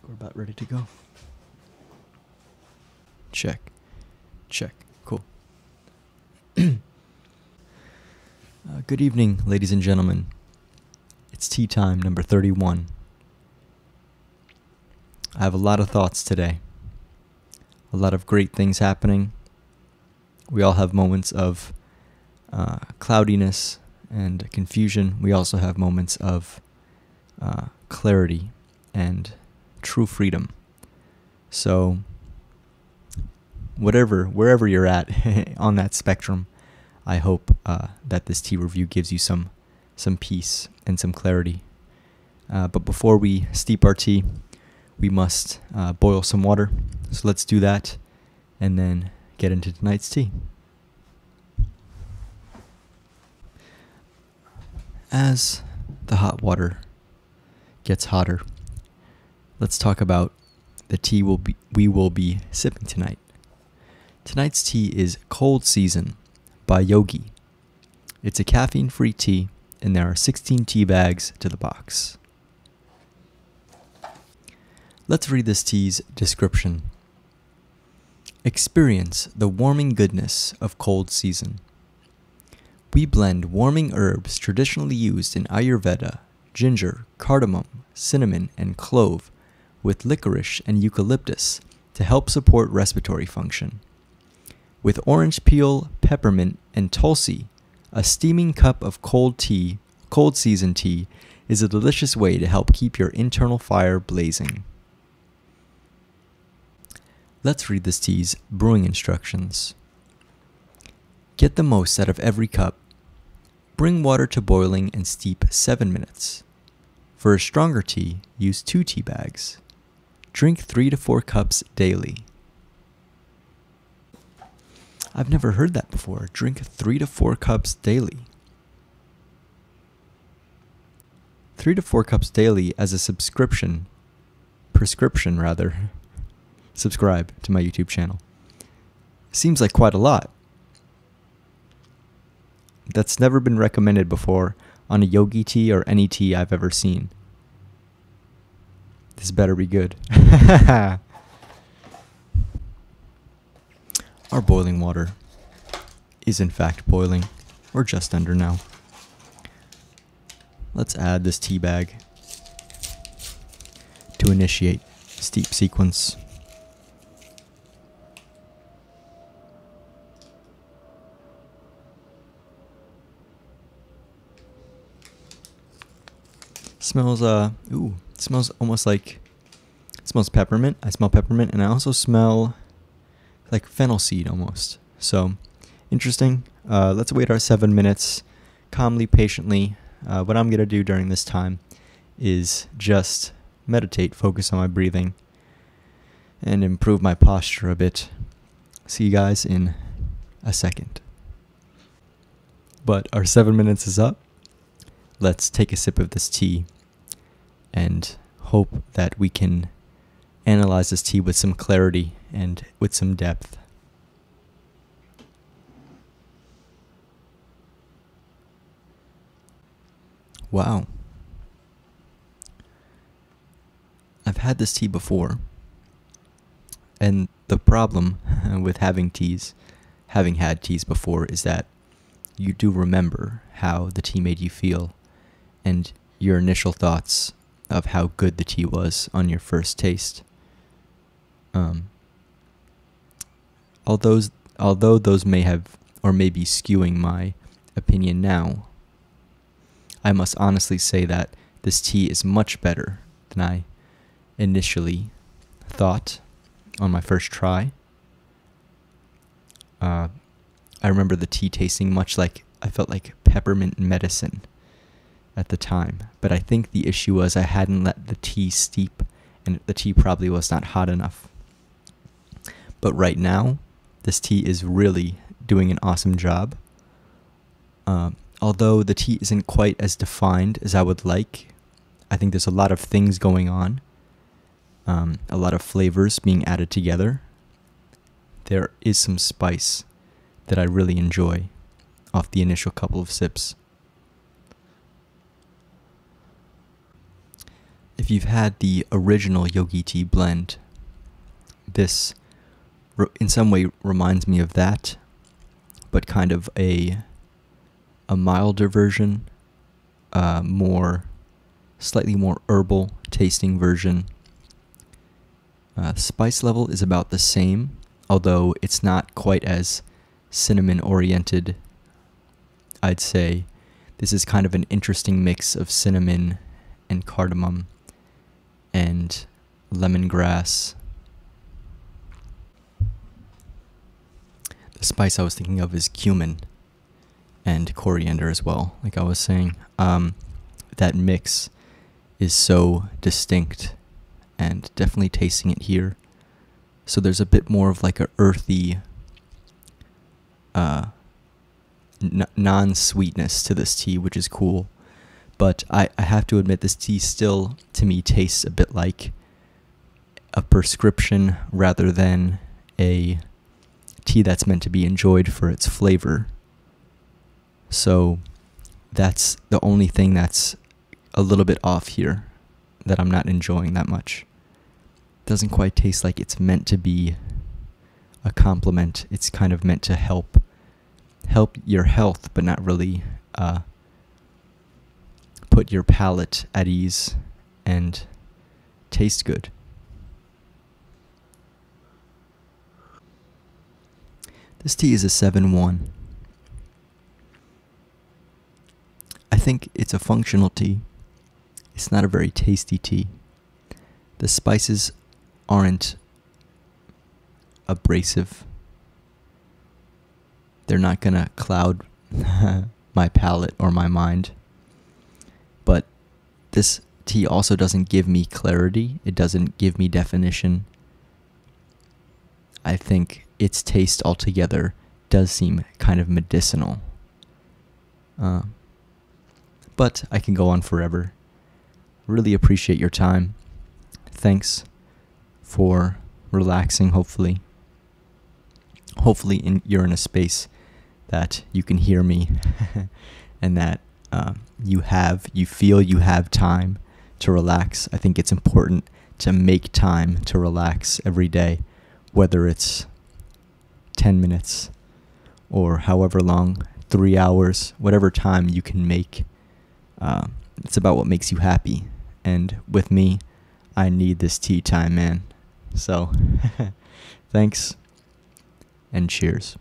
We're about ready to go. Check. Check. Cool. Good evening, ladies and gentlemen. It's tea time number 31. I have a lot of thoughts today. A lot of great things happening. We all have moments of cloudiness and confusion. We also have moments of clarity and true freedom. So, wherever you're at on that spectrum, I hope that this tea review gives you some peace and some clarity. But before we steep our tea, we must boil some water. So let's do that and then get into tonight's tea. As the hot water gets hotter, let's talk about the tea we will be sipping tonight. Tonight's tea is Cold Season by Yogi. It's a caffeine-free tea, and there are 16 tea bags to the box. Let's read this tea's description. Experience the warming goodness of Cold Season. We blend warming herbs traditionally used in Ayurveda, ginger, cardamom, cinnamon, and clove with licorice and eucalyptus to help support respiratory function. With orange peel, peppermint, and tulsi, a steaming cup of cold season tea, is a delicious way to help keep your internal fire blazing. Let's read this tea's brewing instructions. Get the most out of every cup. Bring water to boiling and steep 7 minutes. For a stronger tea, use 2 tea bags. Drink 3 to 4 cups daily. I've never heard that before. Drink 3 to 4 cups daily. 3 to 4 cups daily as a prescription rather. Subscribe to my YouTube channel. Seems like quite a lot. That's never been recommended before on a Yogi tea or any tea I've ever seen. This better be good. Our boiling water is in fact boiling, or just under now. Let's add this tea bag to initiate steep sequence. Smells smells almost like, it smells peppermint. I smell peppermint, and I also smell like fennel seed almost. So interesting. Let's wait our 7 minutes calmly, patiently. What I'm gonna do during this time is just meditate, focus on my breathing, and improve my posture a bit. See you guys in a second. But our 7 minutes is up. Let's take a sip of this tea and hope that we can analyze this tea with some clarity and with some depth. Wow. I've had this tea before, and the problem with having had teas before, is that you do remember how the tea made you feel and your initial thoughts of how good the tea was on your first taste. Although those may have or may be skewing my opinion now, I must honestly say that this tea is much better than I initially thought on my first try. I remember the tea tasting much like, I felt like peppermint medicine at the time, but I think the issue was I hadn't let the tea steep, and the tea probably was not hot enough. But right now, this tea is really doing an awesome job. Although the tea isn't quite as defined as I would like, I think there's a lot of things going on, a lot of flavors being added together. There is some spice that I really enjoy off the initial couple of sips. If you've had the original Yogi tea blend, this in some way reminds me of that, but kind of a milder version, slightly more herbal tasting version. Spice level is about the same, although it's not quite as cinnamon oriented. I'd say this is kind of an interesting mix of cinnamon and cardamom and lemongrass. The spice I was thinking of is cumin and coriander as well, like I was saying. That mix is so distinct, and definitely tasting it here. So there's a bit more of like a earthy, non-sweetness to this tea, which is cool. But I have to admit, this tea still, to me, tastes a bit like a prescription rather than a tea that's meant to be enjoyed for its flavor. So that's the only thing that's a little bit off here, that I'm not enjoying that much. Doesn't quite taste like it's meant to be a compliment. It's kind of meant to help your health, but not really put your palate at ease and taste good. This tea is a 7-1. I think it's a functional tea. It's not a very tasty tea. The spices aren't abrasive. They're not gonna cloud my palate or my mind. But this tea also doesn't give me clarity. It doesn't give me definition. I think its taste altogether does seem kind of medicinal. But I can go on forever. Really appreciate your time. Thanks for relaxing, hopefully. Hopefully you're in a space that you can hear me and that you feel you have time to relax. I think it's important to make time to relax every day, whether it's 10 minutes or however long, 3 hours, whatever time you can make. It's about what makes you happy. And with me, I need this tea time, man. So, thanks and cheers.